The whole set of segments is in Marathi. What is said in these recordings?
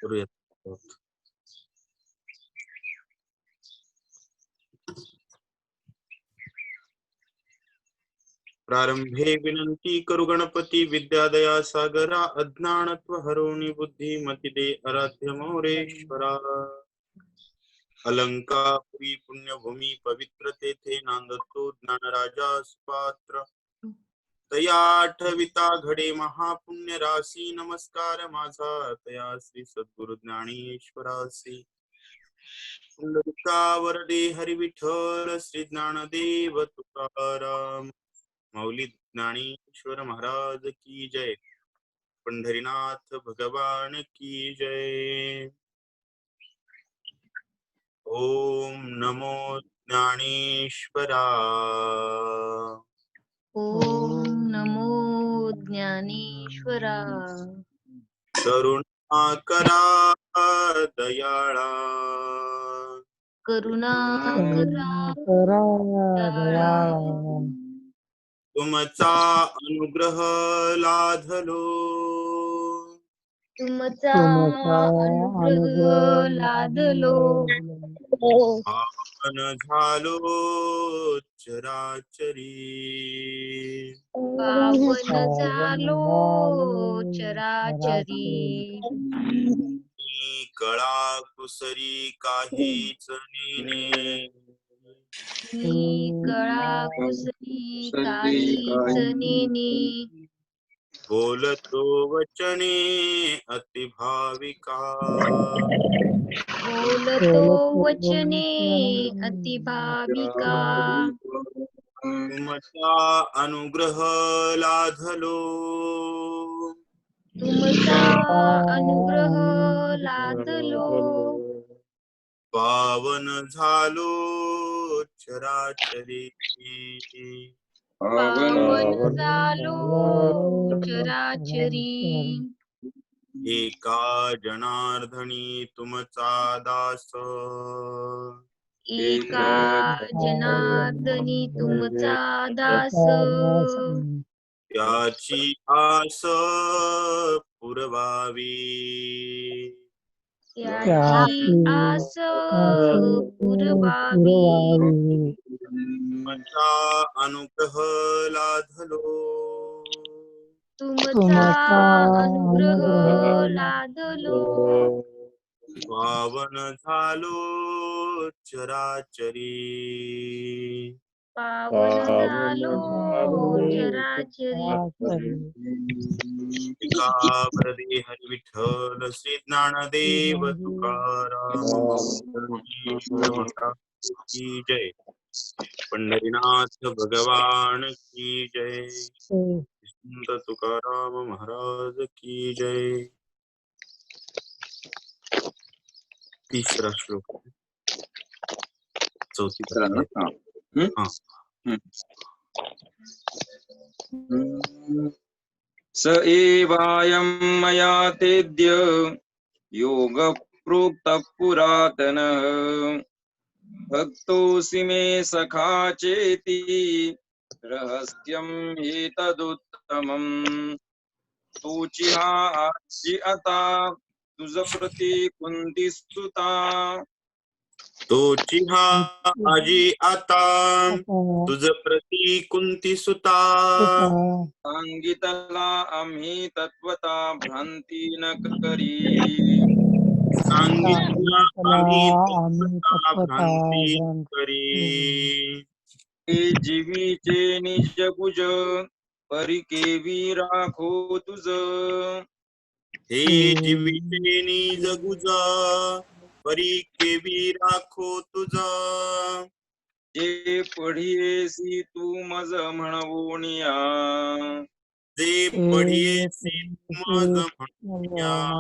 करूयात. प्रारंभे विनंती करू गणपती विद्यादया सागरा अज्ञानत्व हरोणी बुद्धिमती दे आराध्य मोरेश्वरा. अलंकापुरी पुण्यभूमी पवित्र तेथे नांदतो ज्ञानराजा सुपात्र. तया आठविता घडे महापुण्य राशी नमस्कार माझा तया श्री सद्गुरु ज्ञानेश्वरासी. पुंडलिकावरदे हरी विठ्ठल श्री ज्ञानदेव तुकाराम माऊली ज्ञानेश्वर महाराज की जय. पंढरीनाथ भगवान की जय. ओम नमो ज्ञानेश्वरा. ओम नमो ज्ञानेश्वरा. करुणाकरा दयाळा. करुणा करा दयाळा. तुमचा अनुग्रह लाधलो. तुमचा तुमचा अनुग्रह लादलो. पावन झालो चराचरी. पावन झालो चराचरी. कळा कुसरी काहीच नेने. मी कळा कुसरी काहीच नेने. बोलतो वचने अतिभाविका. बोलतो वचने अतिभाविका. तुमचा अनुग्रह लाधलो. तुमचा अनुग्रह लादलो. पावन झालो चराचरी. पावन झालो चराचरी. एका जनार्दनी तुमचा दास. एका जनार्दनी तुमचा दास. त्याची आस पुरवावी. त्याची आस पुरवावी. तुमचा अनुग्रह लाधलो. तुमचा अनुग्रह लादलो. पावन झालो चराचरी. पावन झालो चराचरी. एकावरदे हरी विठ्ठल श्री ज्ञानदेव तुकाराम की जय. पंढरीनाथ भगवान की जय. संत तुकाराम महाराज की जय. तिसरा श्लोक. चौथी स एवायं मया तेद्य योग प्रोक्त पुरातनः भक्तोऽसि मे सखा चेति रहस्यं एतदुत्तमम्. तोचिहा आजी आता तुझ प्रति कुंती सुता. तोचिहा आजी आता तुझ प्रती कुंती सुता. सांगितला आम्ही तत्वता भ्रांती न करी. सांगितला आम्ही तत्वता भ्रांती करी. हे जीवीचे निज गुज परिकेवी राखो तुझ. हे जीविते निज गुज परी केवी राखो तुझ. जे पढियेसी तू मज म्हणवोनिया. जे पढियेसी मज म्हणूया.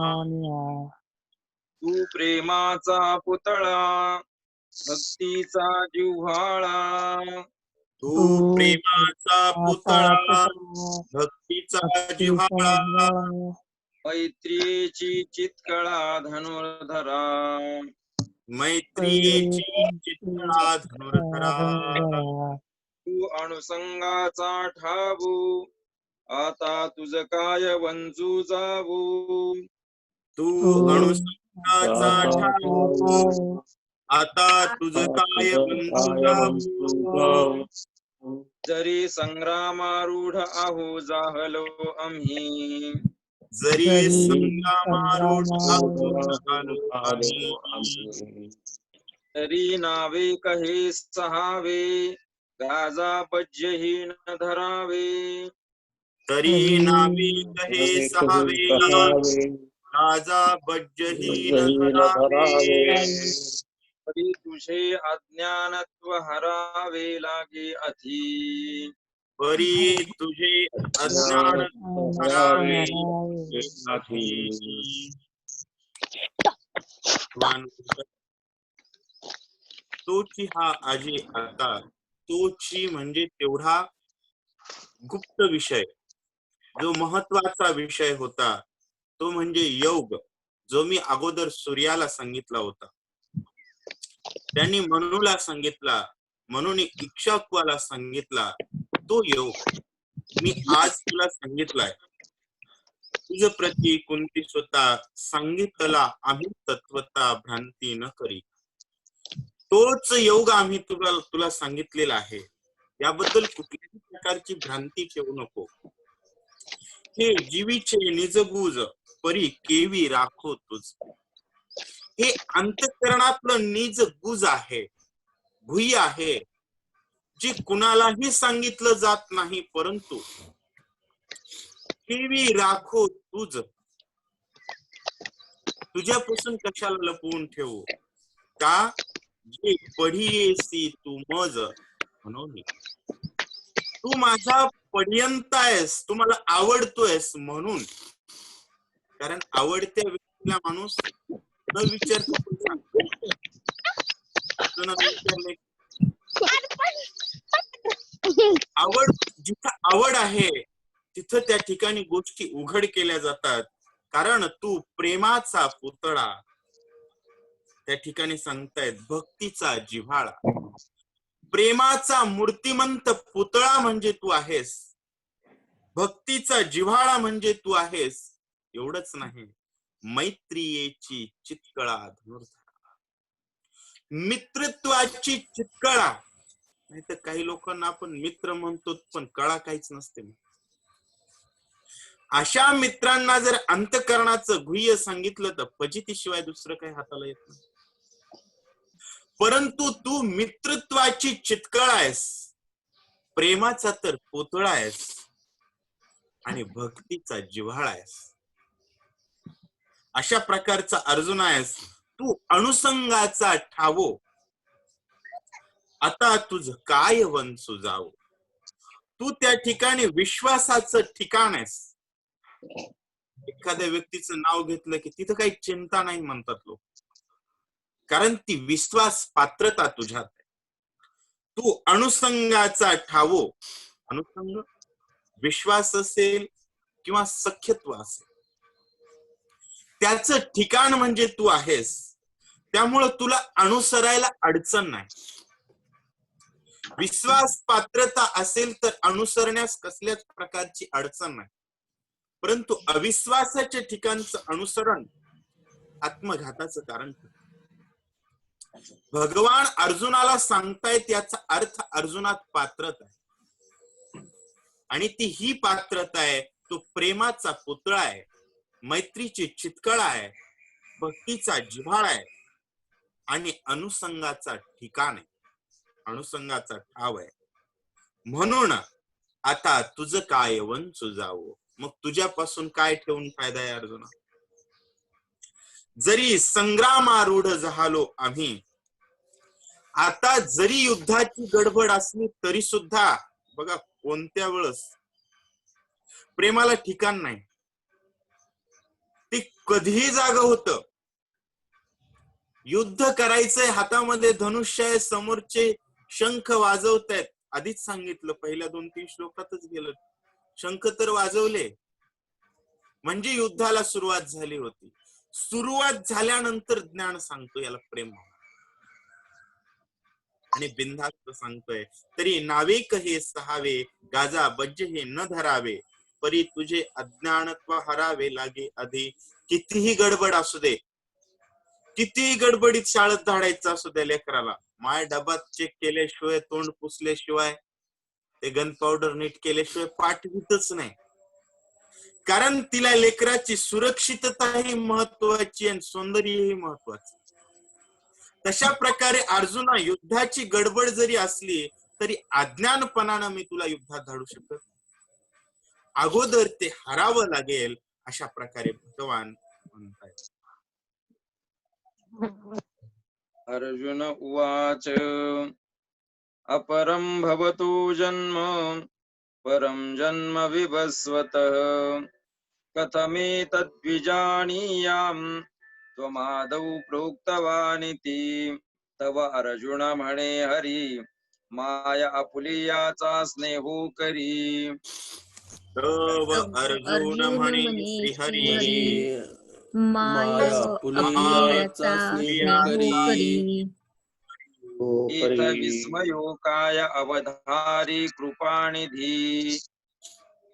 तू प्रेमाचा पुतळा भक्तीचा जिव्हाळा. तू प्रेमाचा पुतळा भक्तीचा जिव्हाळा. मैत्रीची चितकळा धनुर्धरा. मैत्रीची चित्तळा धनुर्धरा. तू अणुसंगाचा ठावू आता तुझ काय वंचू जावू. तू अणुसंघाचा ठाव, आता तुझ काय बंधू. जरी संग्रामारूढ आहो जाहलो आम्ही, जरी जरी संग्रामारूढ संग्रामारूढ झालो आम्ही, तरी नावे कहे सहावे, गाजा पज्यही न धरावे. तरी नावे कहे सहावे, राजा बज्जहीन धरावे. तरी तुझे अज्ञानत्व हरावे लागे अधी, परी तुझे अज्ञान हरावे तोची हा आजी आता, तोची म्हणजे तेवढा गुप्त विषय, जो महत्वाचा विषय होता तो म्हणजे योग, जो मी अगोदर सूर्याला सांगितला होता. त्यांनी मनूला सांगितला, म्हणून इक्ष्वाकुला सांगितला. तो योग मी आज तुला सांगितलाय. तुझ प्रती कुंती स्वतः सांगितला आम्ही तत्वता भ्रांती न करी. तोच योग आम्ही तुला सांगितलेला आहे. याबद्दल कुठल्याही प्रकारची भ्रांती ठेवू नको. हे जीवीचे निजबूज परी केवी राखो तुझ. हे अंतःकरणातलं निज गुज आहे, भुई आहे, जे कुणालाही सांगितलं जात नाही, परंतु केवी राखो तुझ. तुझ्यापासून कशाला लपवून ठेवू, का जे पढियेसी तू मज म्हणून. तू माझा पर्यंत आहेस, तू मला आवडतोयस म्हणून. कारण आवडत्या व्यक्तीला माणूस न विचारता पण सांगतो. आवड, जिथं आवड आहे तिथं त्या ठिकाणी गोष्टी उघड केल्या जातात. कारण तू प्रेमाचा पुतळा, त्या ठिकाणी सांगतायत भक्तीचा जिव्हाळा. प्रेमाचा मूर्तिमंत पुतळा म्हणजे तू आहेस, भक्तीचा जिव्हाळा म्हणजे तू आहेस. एवढंच नाही, मैत्रियेची चितकळा धनुर्धरा. मित्रत्वाची चितकळा. नाही तर काही लोकांना आपण मित्र म्हणतो पण कळा काहीच नसते. अशा मित्रांना जर अंतःकरणाचं गुह्य सांगितलं तर फजितीशिवाय दुसरं काही हाताला येत नाही. परंतु तू मित्रत्वाची चितकळ आहेस, प्रेमाचा तर पुतळा आहेस आणि भक्तीचा जिव्हाळा आहेस. अशा प्रकारचा अर्जुन आहेस तू. अणुसंगाचा ठावो, आता तुझ काय वंसू जावो. तू त्या ठिकाणी विश्वासाचं ठिकाण आहेस. एखाद्या व्यक्तीचं नाव घेतलं की तिथं काही चिंता नाही म्हणतात लोक, कारण ती विश्वास पात्रता तुझ्यात आहे. तू अणुसंगाचा ठावो. अणुसंग विश्वास असेल किंवा सख्यत्व असेल, त्याचं ठिकाण म्हणजे तू आहेस. त्यामुळं तुला अनुसरायला अडचण नाही. विश्वास पात्रता असेल तर अनुसरण्यास कसल्याच प्रकारची अडचण नाही. परंतु अविश्वासाच्या ठिकाणचं अनुसरण आत्मघाताचं कारण. भगवान अर्जुनाला सांगतायत याचा अर्थ अर्जुनात पात्रता आहे, आणि ती ही पात्रता आहे, तो प्रेमाचा पुतळा आहे, मैत्रीची चितकळा आहे, भक्तीचा जिव्हाळा आहे आणि अनुसंगाचा ठिकाण आहे, अणुसंगाचा ठाव आहे. म्हणून आता तुझं काय वंचू जावो. मग तुझ्यापासून काय ठेवून फायदा आहे अर्जुना. जरी संग्रामारूढ झालो आम्ही. आता जरी युद्धाची गडबड असली तरी सुद्धा बघा कोणत्या वेळेस प्रेमाला ठिकाण नाही. ते कधीही जाग होत. युद्ध करायचंय, हातामध्ये धनुष्य आहे, समोरचे शंख वाजवतायत. आधीच सांगितलं, पहिल्या 2-3 श्लोकातच गेलं. शंख तर वाजवले म्हणजे युद्धाला सुरुवात झाली होती. सुरुवात झाल्यानंतर ज्ञान सांगतो याला प्रेम आणि बिनधास्त सांगतोय. तरी नावेक हे सहावे, गाजा बज्ज हे न धरावे, परी तुझे अज्ञानत्व हरावे लागे अधे. कितीही गडबड असू दे, कितीही गडबडीत शाळेत धाडायचं असू द्या लेकराला, माय डबात चेक केल्याशिवाय, तोंड पुसल्याशिवाय, ते गन पावडर नीट केल्याशिवाय पाठवितच नाही. कारण तिला लेकराची सुरक्षितता ही महत्वाची आणि सौंदर्यही महत्वाचं. तशा प्रकारे अर्जुना, युद्धाची गडबड जरी असली तरी अज्ञानपणानं मी तुला युद्धात धाडू शकत. अगोदर ते हरावं लागेल, अशा प्रकारे भगवान म्हणतात. अर्जुन उवाच अपरं भवतो जन्म परं जन्म विवस्वतः कथमेतद्विजानीयाम् त्वमादौ प्रोक्तवानिति तव अर्जुन म्हणे हरी माया आपुलियाचा स्नेहो करी तव अर्जुन म्हणे श्रीहरी माया आपुलियाचा स्नेहो करी इथ विस्मयो काय अवधारी कृपानिधी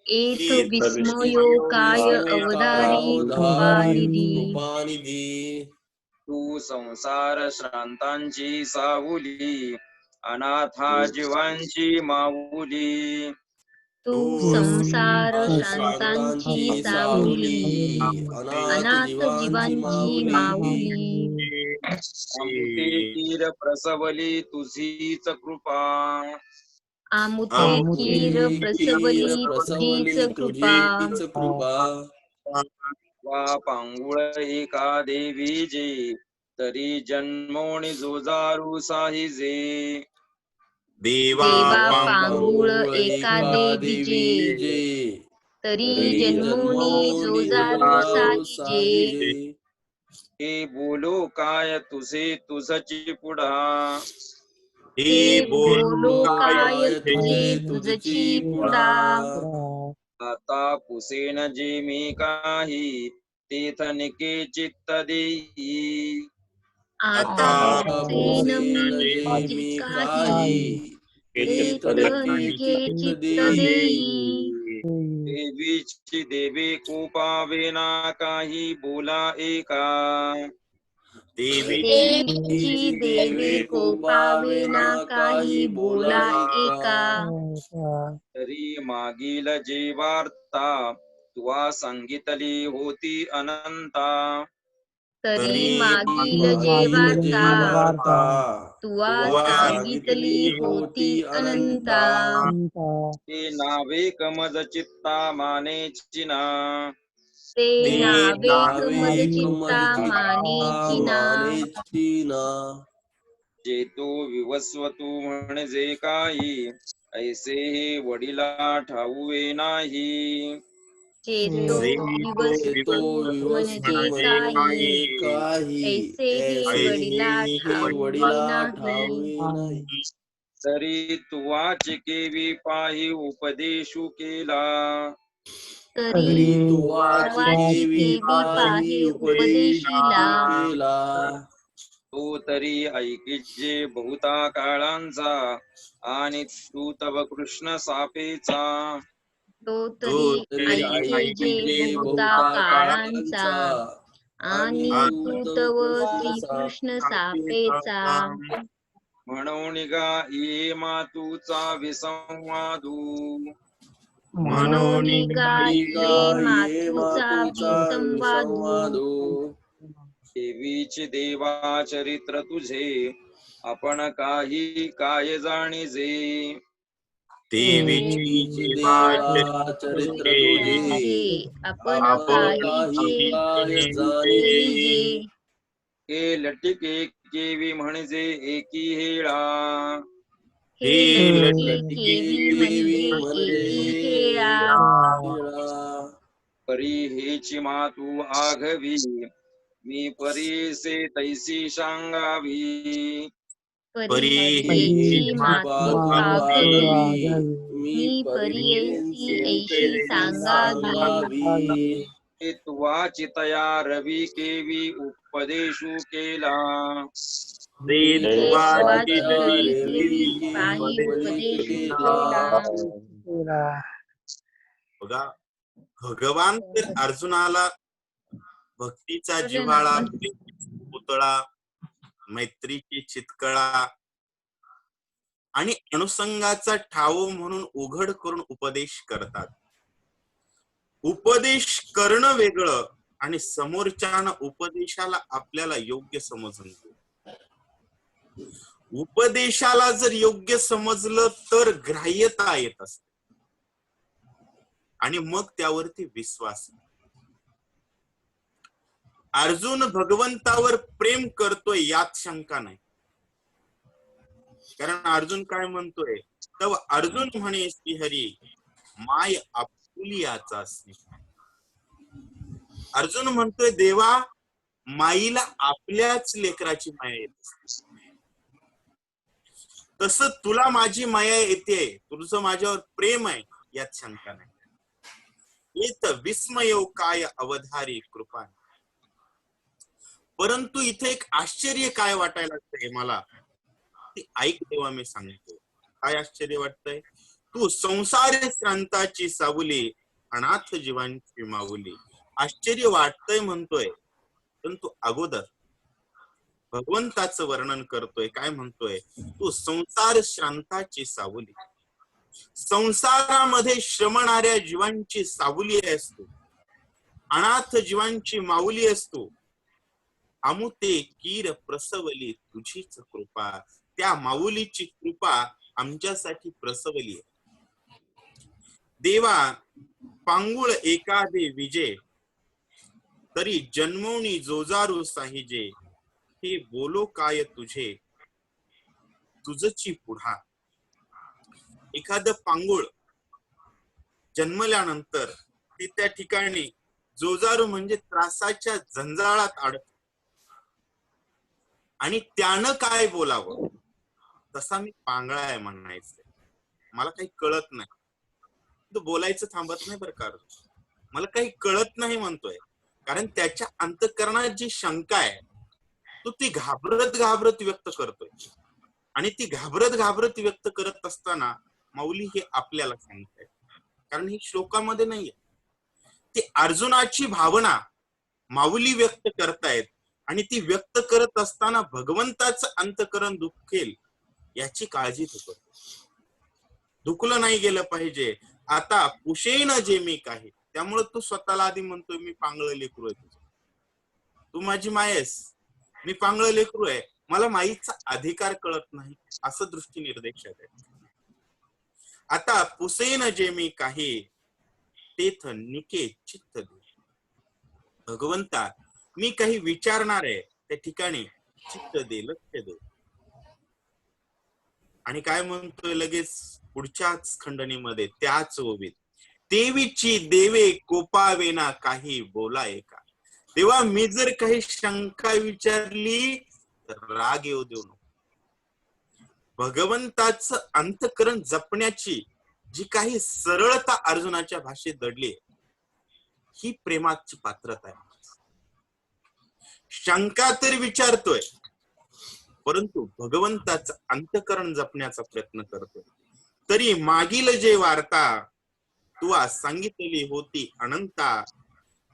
एथ विस्मयो काय अवधारी कृपानिधी तू संसार श्रांतांची सावली अनाथा जीवांची माऊली तू संसार शांतांची सावली अनाथ जीवांची माऊली अमृते तीर प्रसवली तुझीच कृपा आमुते कीर प्रसवली तुझीच कृपा वा पांगुळ एका देवी जे तरी जन्मोनी जोजारू साहिजे देवा देवा पांगुळ एका देवीजे तरी जन्मोनी जोजारू साहिजे हे बोलो काय तुझे तुझची पुढा हे बोलो काय तुझची पुढा आता पुसेन जे मी काही तेथ निके चित्त देई आता पुसेन मी काही तेथ निके चित्त देई देवीची देवे कोपावेना काही बोला एका देवीची देवी कोपावेना काही बोला एका तरी मागील जे वार्ता तुवा सांगितली होती अनंता तरी मागील जे वार्ता तुवा सांगितली होती अनंता ते नावे कमज चित्ता मानेची ना ते नावे कमज चित्ता मानेची ना जे तो विवस्वतू म्हणजे काही ऐसे हे वडिला ठाऊवे नाही चेतो विवस्तू म्हणजे काही ऐसे हे वडिला ठाऊवे नाही तरी तुवाच केवी पाही उपदेशू केला तरी तुवाच केवी पाही उपदेशिला तो तरी ऐकिजे बहुता काळांचा आणि तू तव कृष्ण सापेचा तो तरी ऐकिजे बहुता काळांचा आणि तू तव श्रीकृष्ण सापेचा म्हणून गा ये मातूचा विसंवादू म्हणून गाये मातूचा विसंवादू देवीचे देवा चरित्र तुझे आपण काही काय जाणीजे देवीची चरित्र तुझे आपण काही जाणीजे हे लटिके केवी म्हणजे एकी हेळा हे लटकी केवी म्हणजे एकी हेळा परी हेची मातू आघवी मी परीसे तैसी सांगावी परी हेची मातू आघवी मी परीयसी ऐशी सांगावी हे तुवा चितया रवी केवी उपदेशू केला देवाची केवी पाही उपदेशू केला बघा, भगवान तर अर्जुनाला भक्तीचा बघा ना, जिव्हाळा, म्हणजे प्रेमाचा पुतळा, मैत्रीची चितकळा आणि अनुसंगाचा ठाव म्हणून उघड करून उपदेश करतात. उपदेश करणं वेगळं आणि समोरच्यानं उपदेशाला आपल्याला योग्य समजून घेणं. उपदेशाला जर योग्य समजलं तर ग्राह्यता येत असते आणि मग त्यावरती विश्वास. अर्जुन भगवंतावर प्रेम करतोय यात शंका नाही. कारण अर्जुन काय म्हणतोय, तव अर्जुन म्हणे श्रीहरी माय आपुलियाचा स्नेह. अर्जुन म्हणतोय देवा, माईला आपल्याच लेकराची माया येत असते. तसं तुला माझी माया येते, तुझं माझ्यावर प्रेम आहे यात शंका नाही. येत विस्मयो काय अवधारी कृपा. परंतु इथे एक आश्चर्य काय वाटायला लागतंय मला, ते ऐक तेव्हा मी सांगतो. काय आश्चर्य वाटतंय? तू संसार श्रांताची सावली, अनाथ जीवांची माऊली. आश्चर्य वाटतंय म्हणतोय, परंतु अगोदर भगवंताचं वर्णन करतोय. काय म्हणतोय? तू संसार श्रांताची सावली, संसारामध्ये श्रमणाऱ्या जीवांची सावली असतो, अनाथ जीवांची माऊली असतो. अमुते कीर प्रसवली तुझीच कृपा. त्या माऊलीची कृपा आमच्यासाठी प्रसवली आहे. देवा पांगुळ एकादे विजे, तरी जन्मोनी जोजारू साहिजे. हे बोलो काय तुझे तुझची पुढा. एखादं पांगुळ जन्मल्यानंतर ते त्या ठिकाणी जोजारू म्हणजे त्रासाच्या जंजाळात अडक, आणि त्यानं काय बोलावं. तसा मी पांगळा आहे म्हणायचं, मला काही कळत नाही. तो बोलायचं थांबत नाही बरं का, मला काही कळत नाही म्हणतोय. कारण त्याच्या अंतःकरणात जी शंका आहे तो ती घाबरत घाबरत व्यक्त करतोय. आणि ती घाबरत घाबरत व्यक्त करत असताना माऊली हे आपल्याला सांगताय, कारण ही श्लोकामध्ये नाहीये. ती अर्जुनाची भावना माऊली व्यक्त करतायत आणि ती व्यक्त करत असताना भगवंताचं अंतःकरण दुखेल याची काळजी तू करतो. दुखलं नाही गेलं पाहिजे. आता पुशेन जे मी काही, त्यामुळे तू स्वतःला आधी म्हणतोय मी पांगळ लेकरू आहे तुझं, तू माझी मायेस, मी पांगळ लेकरू आहे, मला माईचा अधिकार कळत नाही, असं दृष्टी निर्देशात आहे. आता पुसेन जे मी काही, तेथ निके चित्त दे. भगवंता मी काही विचारणार आहे त्या ठिकाणी चित्त दे, लक्ष दे. आणि काय म्हणतोय लगेच पुढच्याच खंडणीमध्ये त्याच ओवीत, देवीची देवे कोपावेना काही बोलाय का. तेव्हा मी जर काही शंका विचारली तर राग येऊ देऊ नको. भगवंताचं अंतःकरण जपण्याची जी काही सरळता अर्जुनाच्या भाषेत दडली, ही प्रेमाची पात्रता आहे. शंका तर विचारतोय, परंतु भगवंताचं अंतःकरण जपण्याचा प्रयत्न करतोय. तरी मागील जे वार्ता तू आज सांगितलेली होती अनंता,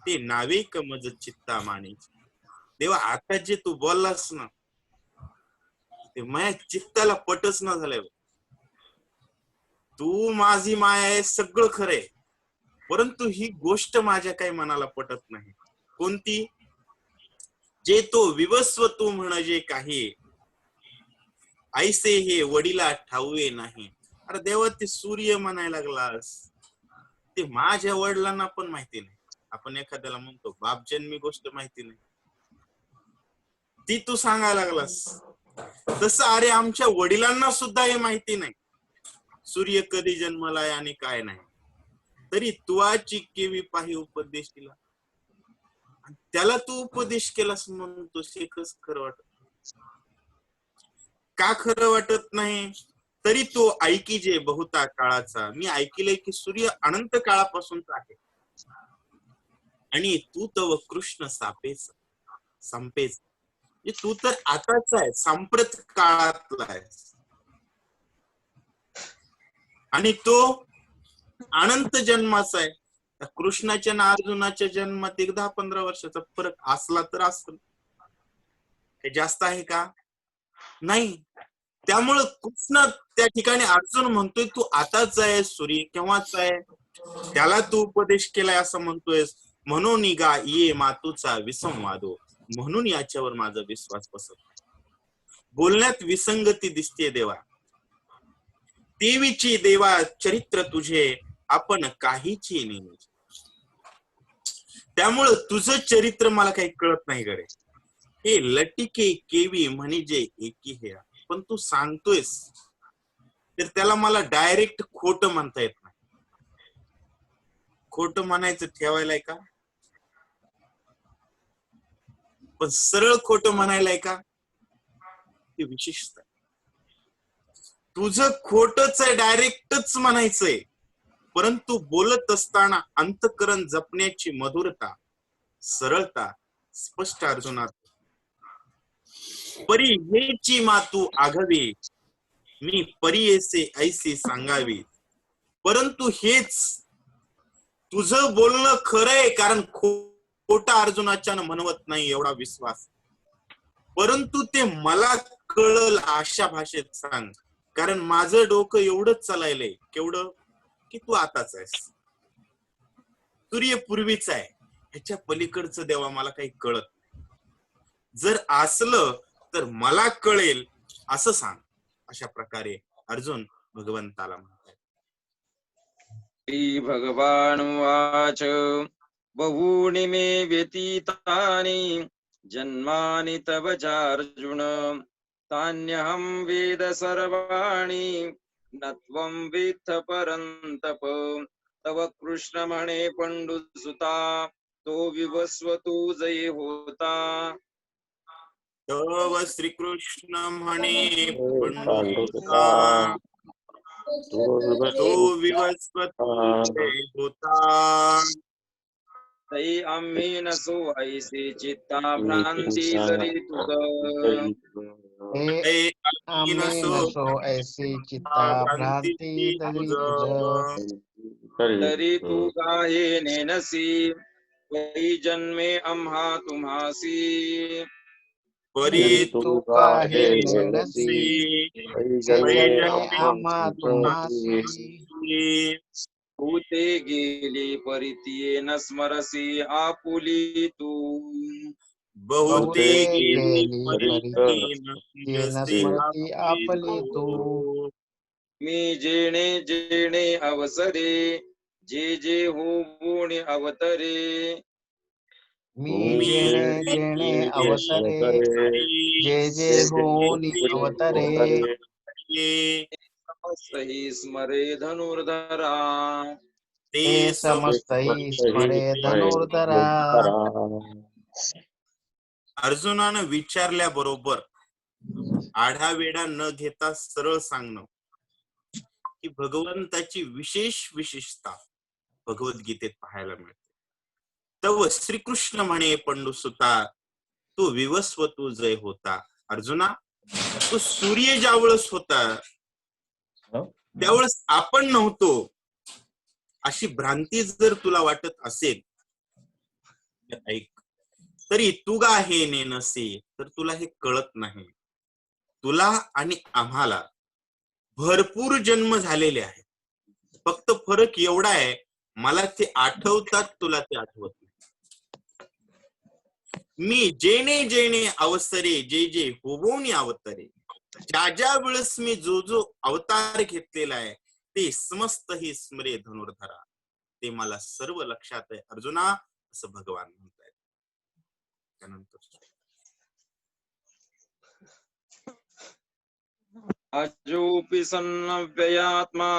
ते नावे कमज चित्ता मानेची. देवा आता जे तू बोललास ना, ते माझ्या चित्ताला पटच न झालंय. तू माझी माया आहे सगळं खरंय, परंतु ही गोष्ट माझ्या काही मनाला पटत नाही. कोणती? जे तो विवस्व तू म्हणजे काही, ऐसे हे वडिला ठाऊये नाही. अरे देवा ते सूर्य म्हणायला लागलास, ते माझ्या वडिलांना पण माहिती नाही. आपण एखाद्याला म्हणतो बापजन्मी गोष्ट माहिती नाही, ती तू सांगायला लागलास. तसं अरे आमच्या वडिलांना सुद्धा हे माहिती नाही सूर्य कधी जन्मलाय आणि काय नाही. तरी तुआची केवी पाही उपदेश दिला, त्याला तू उपदेश केलास म्हणतोस. हे कसं खरं वाटत? का खरं वाटत नाही? तरी तो ऐकीजे बहुता काळाचा. मी ऐकलंय की सूर्य अनंत काळापासूनचा आहे आणि तू तव कृष्ण सापेच संपेच. तू तर आताच आहे, सांप्रत काळातला आहे आणि तो अनंत जन्माचा आहे. कृष्णाच्या आणि अर्जुनाच्या जन्मात एक 10-15 वर्षाचा फरक असला तर असेल, हे जास्त आहे का? नाही. त्यामुळं कृष्ण त्या ठिकाणी अर्जुन म्हणतोय तू आताच आहे, सूर्य केव्हाच आहे, त्याला तू उपदेश केलाय असं म्हणतोयस. म्हणून निघा ये मातूचा विसंवादो, म्हणून याच्यावर माझा विश्वास बसत. बोलण्यात विसंगती दिसते देवा, देवीची देवा चरित्र तुझे आपण काहीची नेमी. त्यामुळं तुझं चरित्र मला काही कळत नाही गडे. हे लटिके केवी म्हणजे एकी हे, पण तू सांगतोयस तर त्याला मला डायरेक्ट खोट म्हणता येत नाही. खोट म्हणायचं ठेवायलाय का, पण सरळ खोट म्हणायलाय का, हे विशिष्ट आहे. तुझं खोटच आहे, डायरेक्टच म्हणायचंय, परंतु बोलत असताना अंतकरण जपण्याची मधुरता, सरळता स्पष्ट अर्जुनात. परी हेची मातू आघावी, मी परीयसे ऐसे सांगावी. परंतु हेच तुझं बोलणं खरंय, कारण खोटा अर्जुनाच्या म्हणवत नाही एवढा विश्वास. परंतु ते मला कळल अशा भाषेत सांग, कारण माझं डोकं एवढंच चालायलंय केवढं, की तू आताच आहेस, सूर्य पूर्वीच आहे, ह्याच्या पलीकडचं देवा मला काही कळत नाही. जर असलं तर मला कळेल असं सांग. अशा प्रकारे अर्जुन भगवंताला म्हणतात. श्री भगवान वाच बहूनि मे व्यतीतानि जन्मानि तव चार्जुन तान्यहं वेद सर्वाणि न त्वं वेत्थ परन्तप तव कृष्णमणे पंडुसुता तो विवस्वतु जय होता. तव श्रीकृष्ण म्हणे पांडुसुता तो विवस्वतु जय होता. तै आम्ही नसो ऐसे चित्ता भ्रांती जरी तुझ हे आम्ही नसो ऐसी चित्ता भ्रांती तरी तुझ. तरी तू गाहे नेनसी परी जन्मे आम्हा तुम्हासी परी तू काहे नेणसी जन्मे आम्हा तुम्हासी. भूते गेली परितीये न स्मरसी आपुली तू बहुते गेली गेली परिती न स्मरती आपली तू. मी जेणे जेणे अवसरे जे जे होऊन अवतरे मी जेणे जेणे अवसरे जे जे होऊन अवतरे. समस्तहि स्मरे धनुर्धरा ते समस्तही स्मरे धनुर्धरा. अर्जुनानं विचारल्याबरोबर आढावेढा न घेता सरळ सांगणं ही भगवंताची विशेष विशेषता भगवद्गीतेत पाहायला मिळते. तव श्रीकृष्ण म्हणे पंडुसुता तो विवस्वतू जय होता. अर्जुना, तो सूर्य ज्यावेळेस होता त्यावेळेस आपण नव्हतो, अशी भ्रांती जर तुला वाटत असेल ऐक, तरी तू गा हे नेनसे, तर तुला हे कळत नाही. तुला आणि आम्हाला भरपूर जन्म झालेले आहेत, फक्त फरक एवढा आहे, मला ते आठवतात, तुला ते आठवत नाही. मी जेणे जेणे अवसरे जे जे होऊन अवतरे, ज्या ज्या वेळेस मी जो जो अवतार घेतलेला आहे ते समस्त ही स्मरे धनुर्धरा, ते मला सर्व लक्षात आहे अर्जुना, असं भगवान म्हणतायत. त्यानंतर अजोऽपि सन्नव्ययात्मा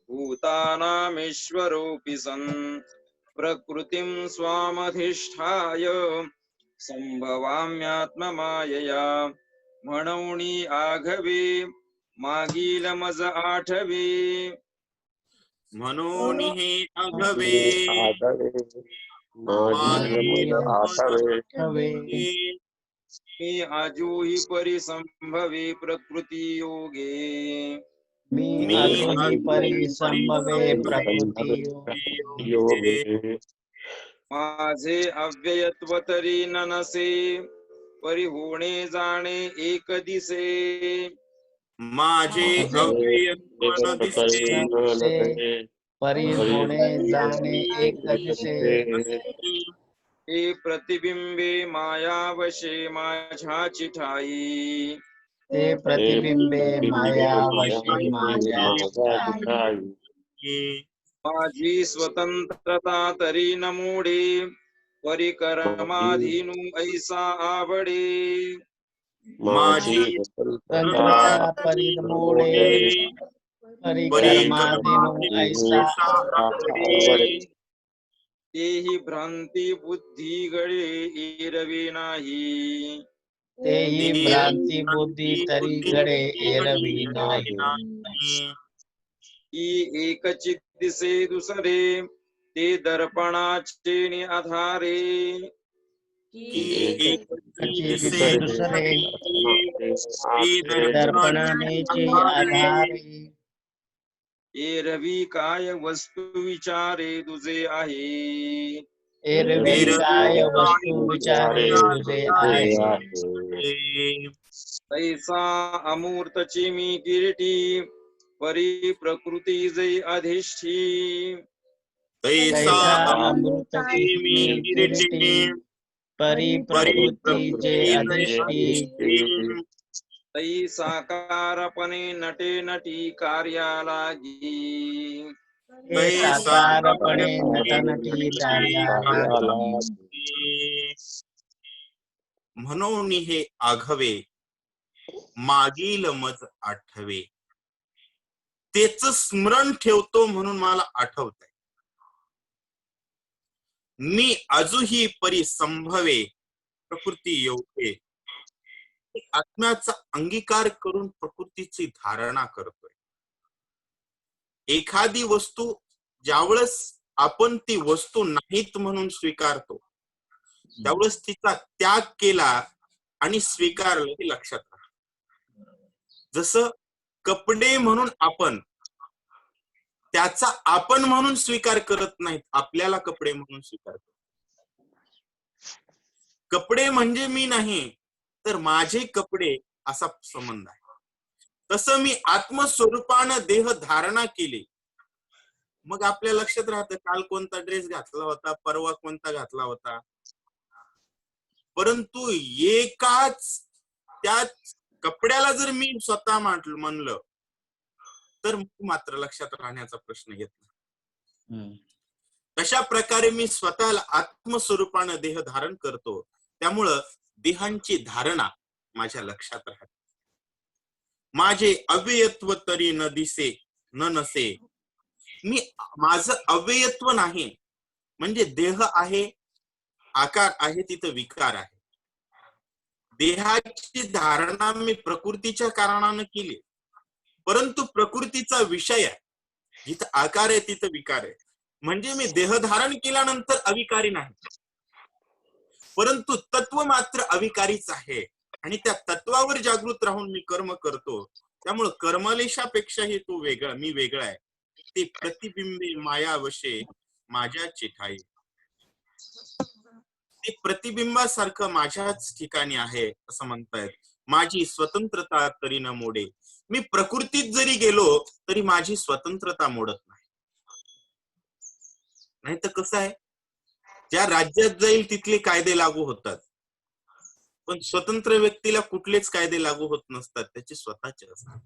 भूतानामीश्वरोऽपि सन् प्रकृतिं स्वामधिष्ठाय संभवाम्यात्ममायया म्हणूनि आघवे मागील मज आठवे म्हणून हे अघवे मागील आठवे. मी आजूहि परिसंभवे प्रकृती योगे मी अजूनही परी संभवे प्रकृती योगे माझे अव्ययत्व तरी न नसे परी होणे जाणे एक दिसे माझे अव्ययत्व न दिसे परी होणे जाणे एक दिसे हे प्रतिबिंबे मायावशे माझ्याची ठाई ते प्रतिबिंबे माया वशी माझ्या माझी स्वतंत्रता तरी न मोडे परिकरमाधीनु ऐसा आवडे माझी तंत्रता परिमोडे परिकर्मादिनो ऐसा आवडे. तेही भ्रांती बुद्धी गळे एरवी नाही तेही भ्रांती बुद्धी तरी घडे एरवी नाही ही एकचित दिसे दुसरे ते दर्पणाचे नि आधारे दिसे दुसरे दर्पणानेचे आधारे एरवी काय वस्तू विचारे तुझे आहे एरवी काय वस्तू विचारे तुझे आहे तैसा अमूर्तची मी किरीटी परी प्रकृती जै अधिष्ठी तैसा अमृतची मी किरीटी परी प्रकृती जे अधिष्ठी तै साकारपणे नटे नटी कार्यालागी हे साकारपणे नटनटी कार्याला म्हणून हे आघवे मागील मज आठवे तेच स्मरण ठेवतो म्हणून मला आठवत आहे. मी अजूनही परी संभवे प्रकृती योगे आत्म्याचा अंगीकार करून प्रकृतीची धारणा करतोय. एखादी वस्तू ज्यावेळेस आपण ती वस्तू नाहीत म्हणून स्वीकारतो त्यावेळेस तिचा त्याग केला आणि स्वीकारलं हे लक्षात राहा. जसं कपडे म्हणून आपण त्याचा आपण म्हणून स्वीकार करत नाहीत, आपल्याला कपडे म्हणून स्वीकार करतो. कपडे म्हणजे मी नाही तर माझे कपडे असा संबंध आहे. तसं मी आत्मस्वरूपानं देह धारणा केली मग आपल्या लक्षात राहतं काल कोणता ड्रेस घातला होता, परवा कोणता घातला होता. परंतु एकाच त्या कपड्याला जर मी स्वतः म्हणलं तर मात्र लक्षात राहण्याचा प्रश्न येत नाही. तशा प्रकारे मी स्वतःला आत्मस्वरूपानं देह धारण करतो त्यामुळं देहांची धारणा माझ्या लक्षात राहते. माझे अव्ययत्व तरी न दिसे न नसे मी माझं अव्ययत्व नाही म्हणजे देह आहे आकार आहे तिथं विकार आहे. देहाची धारणा मी प्रकृतीच्या कारणानं केली परंतु प्रकृतीचा विषय आहे जिथं आकार आहे तिथं विकार आहे. म्हणजे मी देह धारण केल्यानंतर अविकारी नाही परंतु तत्व मात्र अविकारीच आहे आणि त्या तत्वावर जागृत राहून मी कर्म करतो. त्यामुळे कर्मलेशापेक्षाही तो वेगळा मी वेगळा आहे. ते प्रतिबिंबे मायावशे माझ्या चिठाई ते प्रतिबिंबासारखं माझ्याच ठिकाणी आहे असं म्हणतायत. माझी स्वतंत्रता तरी न मोडे मी प्रकृतीत जरी गेलो तरी माझी स्वतंत्रता मोडत नाही. नाही तर कसं आहे ज्या राज्यात जाईल तिथले कायदे लागू होतात पण स्वतंत्र व्यक्तीला कुठलेच कायदे लागू होत नसतात त्याचे स्वतःचे असतात.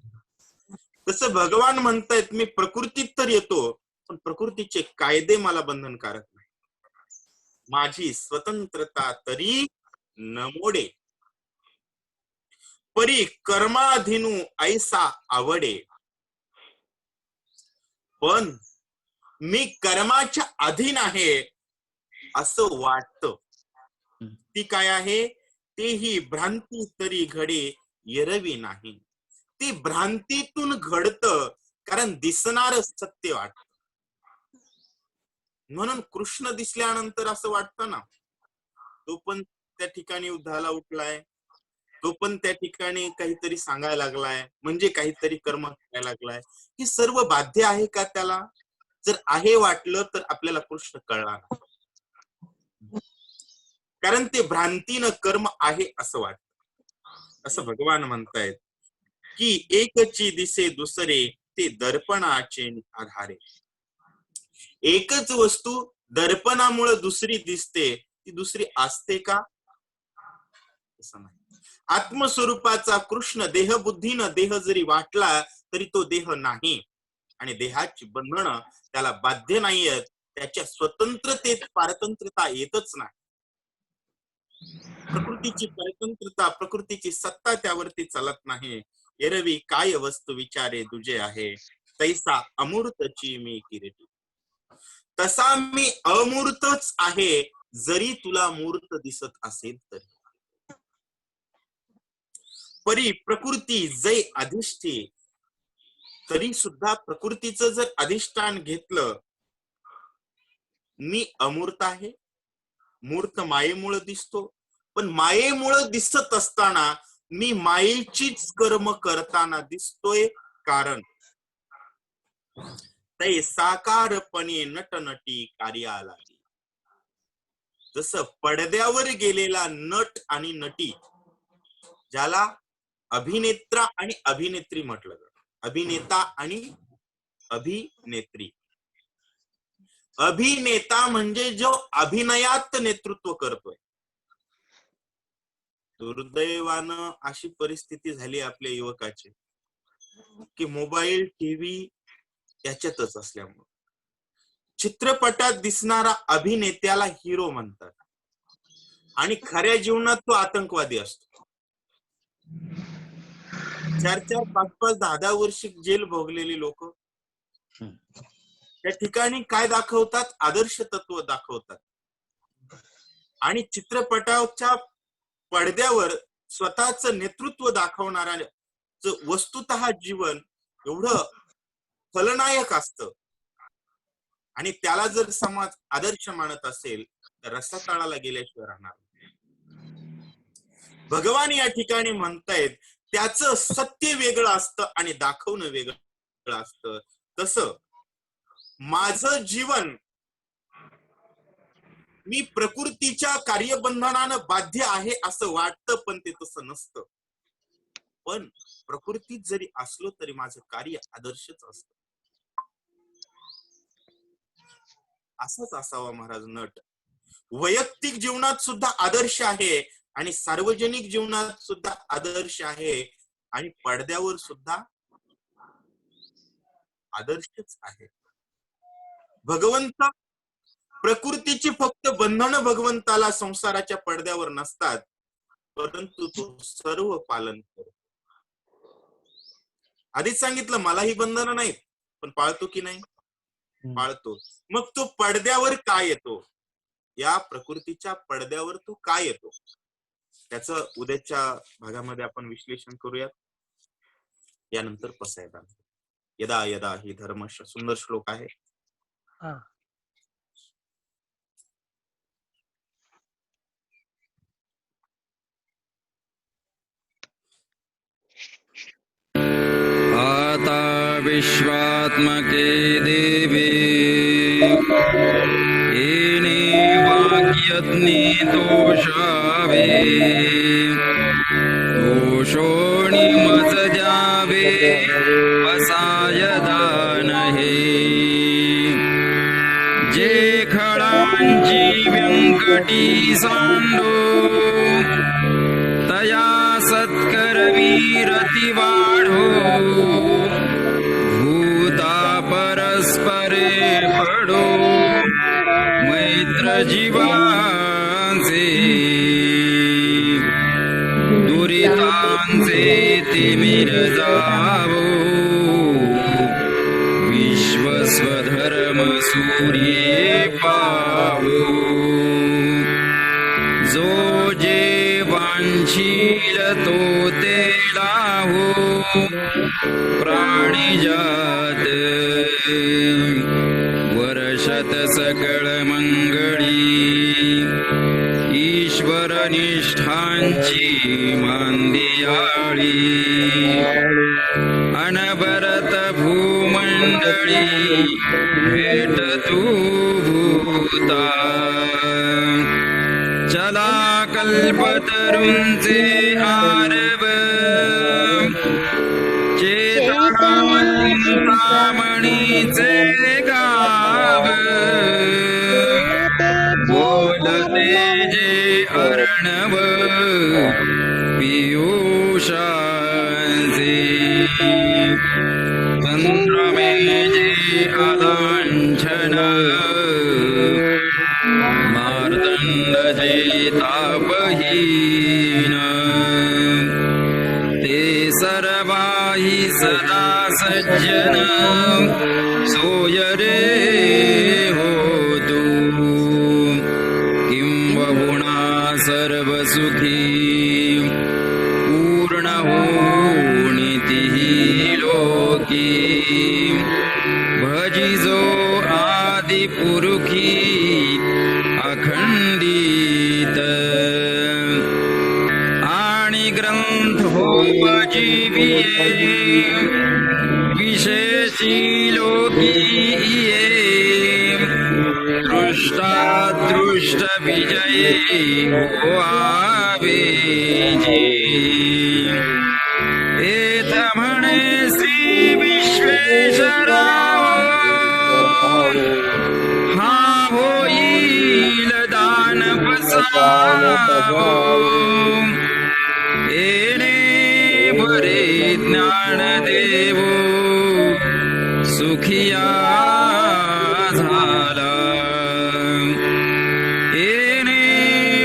तसं भगवान म्हणतायत मी प्रकृतीत तर येतो पण प्रकृतीचे कायदे मला बंधनकारक नाही. माझी स्वतंत्रता तरी न मोडे परी कर्माधीनु ऐसा आवडे पण मी कर्माच्या अधीन आहे असं वाटतं. ती काय आहे तेही भ्रांती तरी घडे एरवी नाही. ती भ्रांतीतून घडतं कारण दिसणार सत्य वाटत म्हणून कृष्ण दिसल्यानंतर असं वाटतं ना तो पण त्या ठिकाणी युद्धाला उठलाय तो पण त्या ठिकाणी काहीतरी सांगायला लागलाय, म्हणजे काहीतरी कर्म करायला लागलाय. हे सर्व बाध्य आहे का त्याला? जर आहे वाटलं तर आपल्याला कृष्ण कळला नाही. कारण ते भ्रांतीनं कर्म आहे असं वाटतं. असं भगवान म्हणतायत की एकची दिसे दुसरे, ते दर्पणाचे आधारे. एकच वस्तू दर्पणामुळे दुसरी दिसते, ती दुसरी असते का? असं नाही. आत्मस्वरूपाचा कृष्ण देहबुद्धीनं देह जरी वाटला तरी तो देह नाही, आणि देहाची बंधनं त्याला बाध्य नाहीयेत. त्याच्या स्वतंत्रतेत पारतंत्र्यता येतच नाही. प्रकृतीची परतंत्रता, प्रकृतीची सत्ता त्यावरती चालत नाही. एरवी काय वस्तू विचारे तुझे आहे, तैसा अमूर्तची मी किरीटी. तसा मी अमूर्तच आहे, जरी तुला मूर्त दिसत असेल तरी. परी प्रकृती जै अधिष्ठे, तरी सुद्धा प्रकृतीचं जर अधिष्ठान घेतलं, मी अमूर्त आहे, मूर्त मायेमुळे दिसतो, पण मायेमुळे दिसत असताना मी मायेचीच कर्म करताना दिसतोय. कारण ते साकारपणे नटनटी कार्याला. जसं पडद्यावर गेलेला नट आणि नटी, ज्याला अभिनेत्रा आणि अभिनेत्री म्हटलं जातं, अभिनेता आणि अभिनेत्री. अभिनेता म्हणजे जो अभिनयात नेतृत्व करतोय. दुर्दैवानं अशी परिस्थिती झाली आपल्या युवकाची की मोबाईल, टीव्ही याच्यातच असल्यामुळे चित्रपटात दिसणारा अभिनेत्याला हिरो म्हणतात, आणि खऱ्या जीवनात तो आतंकवादी असतो. 4-4, 5-5, 10-10 वर्ष जेल भोगलेली लोक त्या ठिकाणी काय दाखवतात? आदर्श तत्व दाखवतात. आणि चित्रपटाच्या पडद्यावर स्वतःच नेतृत्व दाखवणारा वस्तुतः जीवन एवढं फलनायक असतं, आणि त्याला जर समाज आदर्श मानत असेल तर रस्ता तळाला गेल्याशिवाय राहणार. भगवान या ठिकाणी म्हणतायत त्याचं सत्य वेगळं असतं आणि दाखवणं वेगळं असतं. तसं माझं जीवन मी प्रकृतीच्या कार्यबंधनानं बाध्य आहे असं वाटतं, पण ते तसं नसतं. पण प्रकृतीत जरी असलो तरी माझं कार्य आदर्शच असतं. असंच असावा महाराज नट. वैयक्तिक जीवनात सुद्धा आदर्श आहे, आणि सार्वजनिक जीवनात सुद्धा आदर्श आहे, आणि पडद्यावर सुद्धा आदर्शच आहे. भगवंत प्रकृतीची फक्त बंधनं भगवंताला संसाराच्या पडद्यावर नसतात, परंतु तो सर्व पालन करतो. आधीच सांगितलं मलाही बंधनं नाहीत, पण पाळतो की नाही? पाळतो. मग तो पडद्यावर काय येतो? या प्रकृतीच्या पडद्यावर तो काय येतो? त्याचं उद्याच्या भागामध्ये आपण विश्लेषण करूयात. यानंतर पसायदान. यदा यदा ही धर्मश, सुंदर श्लोक आहे. आता विश्वात्मके देवे येने वाक्यज्ञे दोषावे दोषोणी मज द्यावे पसायदान हे जे खळांची व्यंकटी सांडो तया सत्करवीरति वाढो भूता परस्परे पडो मैत्र जीवांचे दुरितांचे तिमिर जावो विश्वस्वधर्म सूर्ये पावो जो जे वांछील तो ते लाहो प्राणिजात वर्षत सकळ मंगळी ईश्वर निष्ठांची मांदियाळी अनबरत भूमंडळी भेट तू भूता चला कल्पतरुंचे आरव चिंतामणीचे गाव बोलते जे अर्णव पियुषांचे चंद्रमे जे आलांछन मार्दंड जे तापहीन ते सर्वाही सदा सज्जन सोय रे हो तू किंबहुना सर्व सुखी पूर्ण होनितिहि लोकी भजिजो आदि पुरुखी अखंडित आणि ग्रंथ होपजीविये विशेषी लोकी ये दृष्टादृष्ट विजयी हो आवेजी एथ म्हणे श्री विश्वेश्वराव हा होईल दान बसावो येणे बरे ज्ञान देवो सुखिया झाला येणे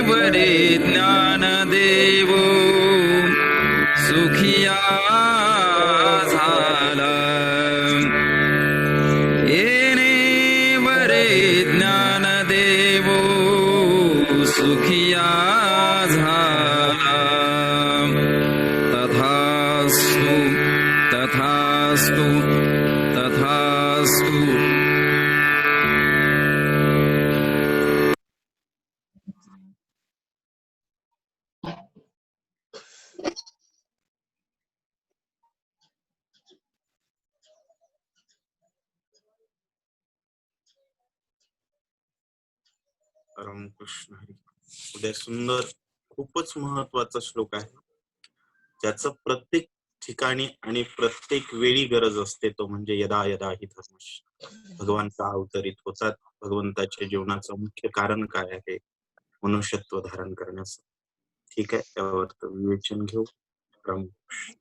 बरे ज्ञान देवो सुखिया झाला येणे बरे ज्ञान देवो सुखिया झाला तथास्तु तथास्तु तथास्तु रामकृष्ण हरी. उद्या सुंदर खूपच महत्वाचा श्लोक आहे ज्याचं प्रत्येक ठिकाणी आणि प्रत्येक वेळी गरज असते तो म्हणजे यदा यदा हि धर्मश्य. भगवान का अवतरित होतात. भगवंताच्या जीवनाचं मुख्य कारण काय आहे मनुष्यत्व धारण करण्याचं. ठीक आहे त्यावर विवेचन घेऊ. रामकृष्ण.